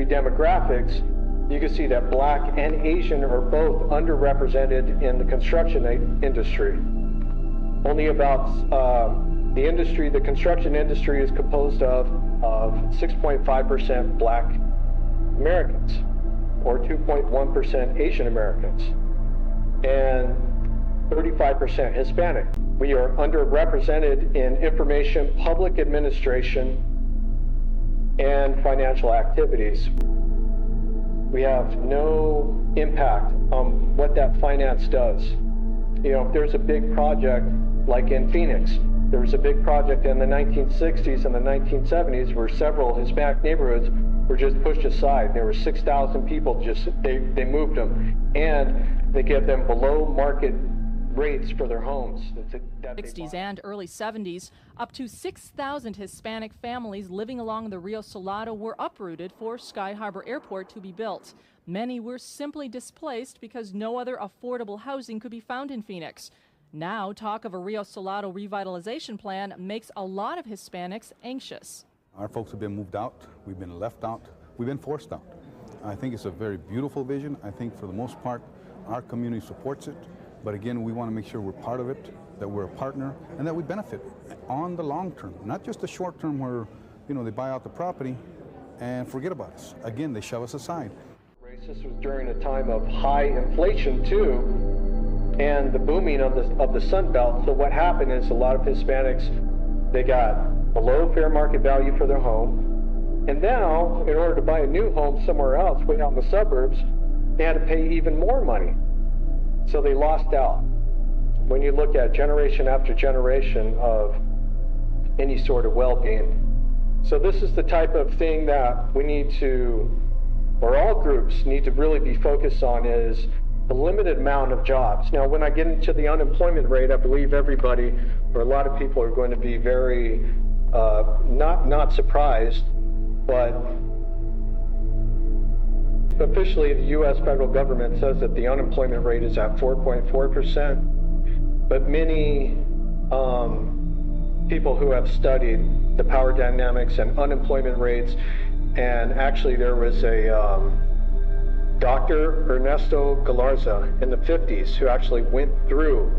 industry demographics, you can see that Black and Asian are both underrepresented in the construction industry. Only about the construction industry is composed of 6.5% Black Americans, or 2.1% Asian Americans, and 35% Hispanic. We are underrepresented in information, public administration, and financial activities. We have no impact on what that finance does. You know, if there's a big project, like in Phoenix, there was a big project in the 1960s and the 1970s where several Hispanic neighborhoods were just pushed aside. There were 6,000 people, they moved them, and they gave them below market rates for their homes. That 60s and early 70s, up to 6,000 Hispanic families living along the Rio Salado were uprooted for Sky Harbor Airport to be built. Many were simply displaced because no other affordable housing could be found in Phoenix. Now, talk of a Rio Salado revitalization plan makes a lot of Hispanics anxious. Our folks have been moved out, we've been left out, we've been forced out. I think it's a very beautiful vision. I think for the most part, our community supports it. But again, we want to make sure we're part of it, that we're a partner, and that we benefit on the long term, not just the short term where, you know, they buy out the property and forget about us. Again, they shove us aside. This was during a time of high inflation too, and the booming of the Sun Belt. So what happened is a lot of Hispanics, they got below fair market value for their home, and now in order to buy a new home somewhere else, way out in the suburbs, they had to pay even more money. So they lost out. When you look at generation after generation of any sort of well-being. So this is the type of thing that we need to, or all groups need to really be focused on, is the limited amount of jobs. Now, when I get into the unemployment rate, I believe everybody, or a lot of people, are going to be very not surprised, but officially, the U.S. federal government says that the unemployment rate is at 4.4%, but many people who have studied the power dynamics and unemployment rates, and actually there was a Dr. Ernesto Galarza in the 50s who actually went through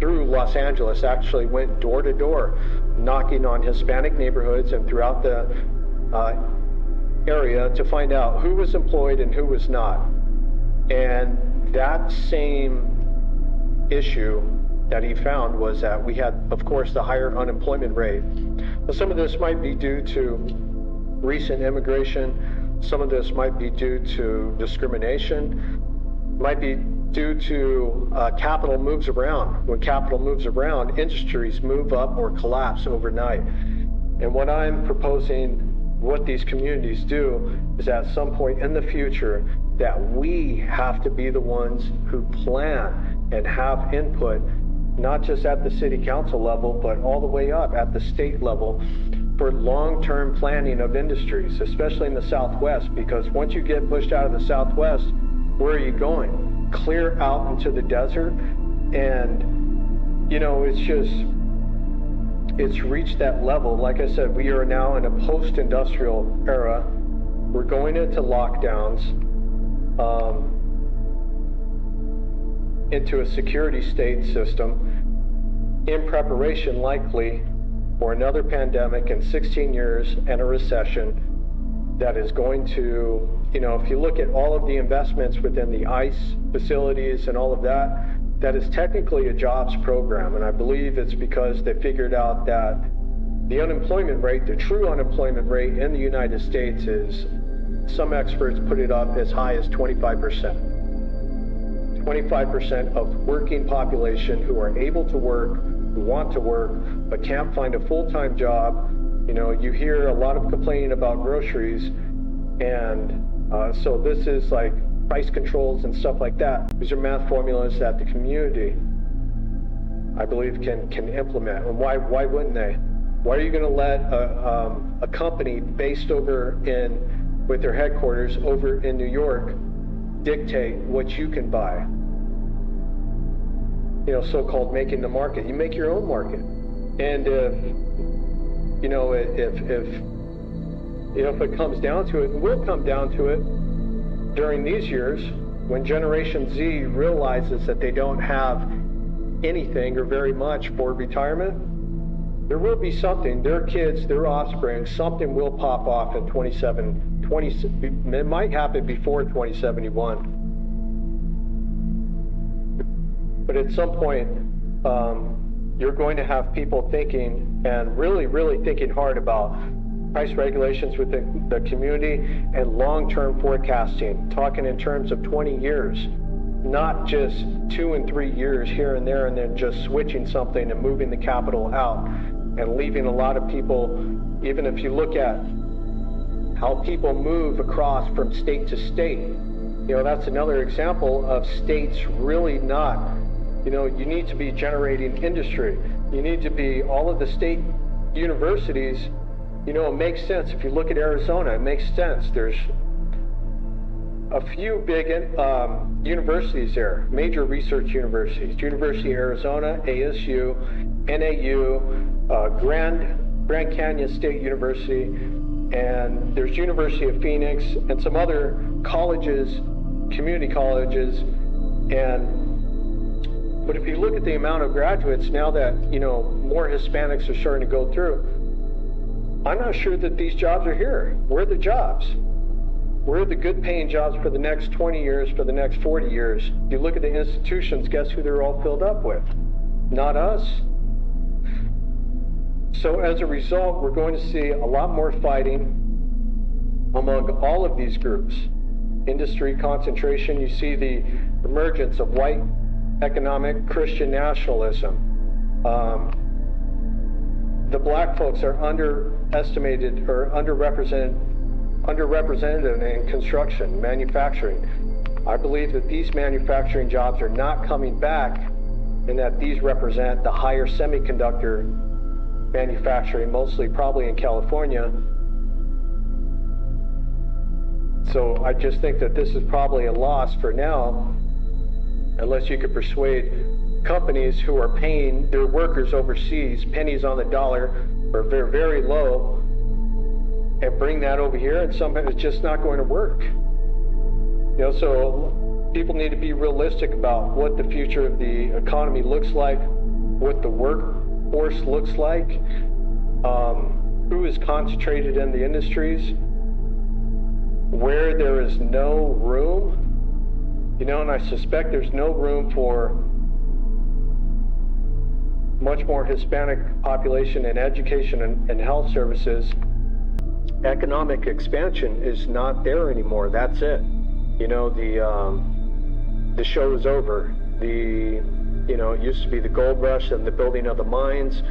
Los Angeles, actually went door to door, knocking on Hispanic neighborhoods and throughout the area to find out who was employed and who was not. And that same issue that he found was that we had, of course, the higher unemployment rate. Now, some of this might be due to recent immigration. Some of this might be due to discrimination, might be due to capital moves around. When capital moves around, industries move up or collapse overnight. And what I'm proposing, what these communities do, is at some point in the future that we have to be the ones who plan and have input, not just at the city council level, but all the way up at the state level, for long-term planning of industries, especially in the Southwest, because once you get pushed out of the Southwest, where are you going? Clear out into the desert, and you know, it's reached that level. Like I said, we are now in a post-industrial era. We're going into lockdowns, into a security state system, in preparation likely for another pandemic in 16 years and a recession that is going to, you know, if you look at all of the investments within the ICE facilities and all of that, that is technically a jobs program. And I believe it's because they figured out that the unemployment rate, the true unemployment rate in the United States is, some experts put it up as high as 25%. 25% of working population who are able to work, who want to work, but can't find a full-time job. You know, you hear a lot of complaining about groceries, and so this is like price controls and stuff like that. These are math formulas that the community, I believe, can implement. And why wouldn't they? Why are you going to let a company based over with their headquarters over in New York dictate what you can buy? You know, so-called making the market. You make your own market. And if if it comes down to it, and will come down to it during these years, when Generation Z realizes that they don't have anything or very much for retirement, there will be something, their kids, their offspring, something will pop off in 20, it might happen before 2071. But at some point, you're going to have people thinking and really, really thinking hard about price regulations within the community and long-term forecasting, talking in terms of 20 years, not just 2 and 3 years here and there and then just switching something and moving the capital out and leaving a lot of people, even if you look at how people move across from state to state, that's another example of states really not, you need to be generating industry. You need to be, all of the state universities, it makes sense. If you look at Arizona, it makes sense. There's a few big universities there, major research universities. University of Arizona, ASU, NAU, Grand Canyon State University, and there's University of Phoenix and some other colleges, community colleges, but if you look at the amount of graduates now that, more Hispanics are starting to go through, I'm not sure that these jobs are here. Where are the jobs? Where are the good paying jobs for the next 20 years, for the next 40 years? If you look at the institutions, guess who they're all filled up with? Not us. So as a result, we're going to see a lot more fighting among all of these groups. Industry concentration, you see the emergence of white economic Christian nationalism. The black folks are underestimated or underrepresented in construction, manufacturing. I believe that these manufacturing jobs are not coming back and that these represent the higher semiconductor manufacturing, mostly probably in California. So I just think that this is probably a loss for now, unless you could persuade companies who are paying their workers overseas pennies on the dollar or very, very low and bring that over here, and somehow it's just not going to work. So people need to be realistic about what the future of the economy looks like, what the workforce looks like, who is concentrated in the industries, where there is no room, and I suspect there's no room for much more Hispanic population in education and health services. Economic expansion is not there anymore. That's it. The show is over. It used to be the gold rush and the building of the mines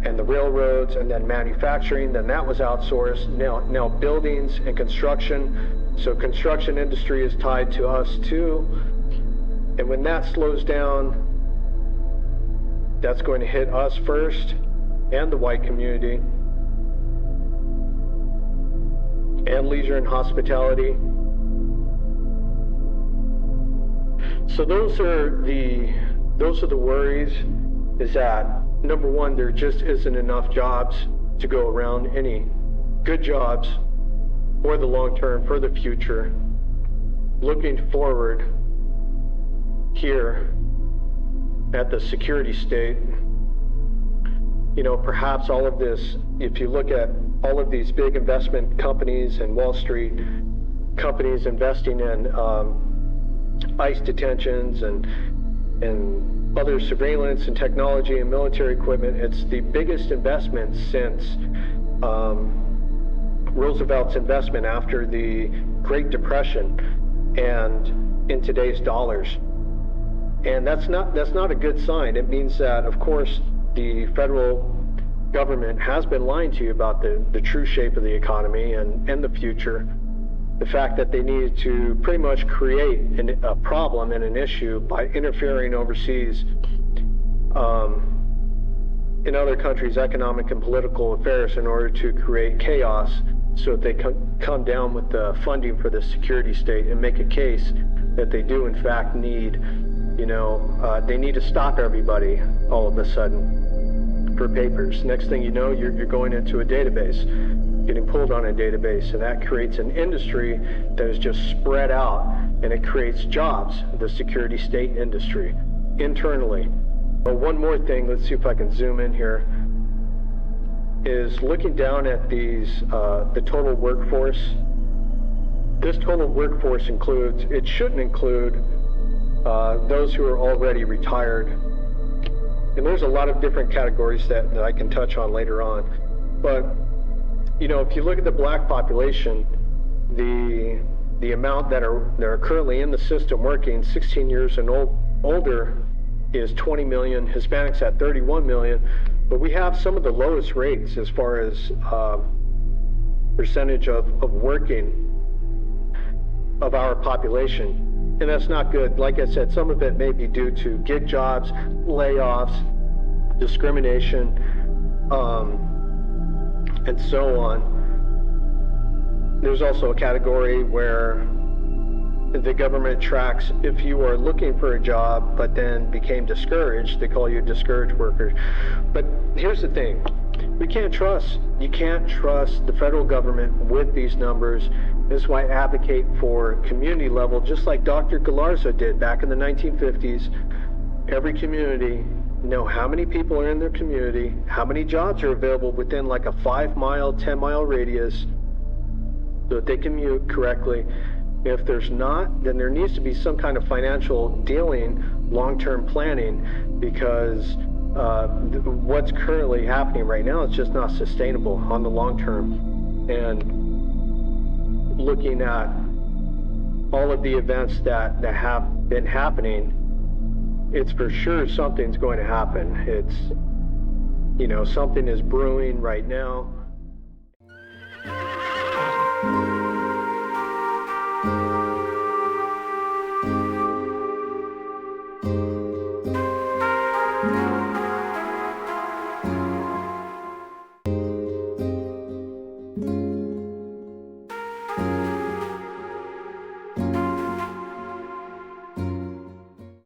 and the railroads and then manufacturing, then that was outsourced. Now buildings and construction. So construction industry is tied to us too. And when that slows down, that's going to hit us first and the white community and leisure and hospitality. So those are the worries, is that number one, there just isn't enough jobs to go around, any good jobs for the long term, for the future. Looking forward here at the security state, perhaps all of this, if you look at all of these big investment companies and Wall Street companies investing in ICE detentions and other surveillance and technology and military equipment, it's the biggest investment since Roosevelt's investment after the Great Depression and in today's dollars. And that's not a good sign. It means that, of course, the federal government has been lying to you about the true shape of the economy and the future. The fact that they needed to pretty much create a problem and an issue by interfering overseas in other countries' economic and political affairs in order to create chaos, so that they come down with the funding for the security state and make a case that they do in fact need, they need to stop everybody all of a sudden for papers. Next thing you know, you're going into a database. getting pulled on a database, and that creates an industry that is just spread out, and it creates jobs, the security state industry, internally. But one more thing, let's see if I can zoom in here, is looking down at these, the total workforce. This total workforce includes, it shouldn't include those who are already retired. And there's a lot of different categories that I can touch on later on. But, you know, if you look at the black population, the amount that are currently in the system working 16 years and older is 20 million, Hispanics at 31 million, but we have some of the lowest rates as far as percentage of working of our population. And that's not good. Like I said, some of it may be due to gig jobs, layoffs, discrimination, and so on. There's also a category where the government tracks if you are looking for a job but then became discouraged, they call you a discouraged worker. But here's the thing, you can't trust the federal government with these numbers. This is why I advocate for community level, just like Dr. Galarza did back in the 1950s. Every community know how many people are in their community, how many jobs are available within like a 5-mile, 10-mile radius, so that they commute correctly. If there's not, then there needs to be some kind of financial dealing, long-term planning, because what's currently happening right now is just not sustainable on the long term. And looking at all of the events that have been happening, it's for sure something's going to happen. It's, you know, something is brewing right now.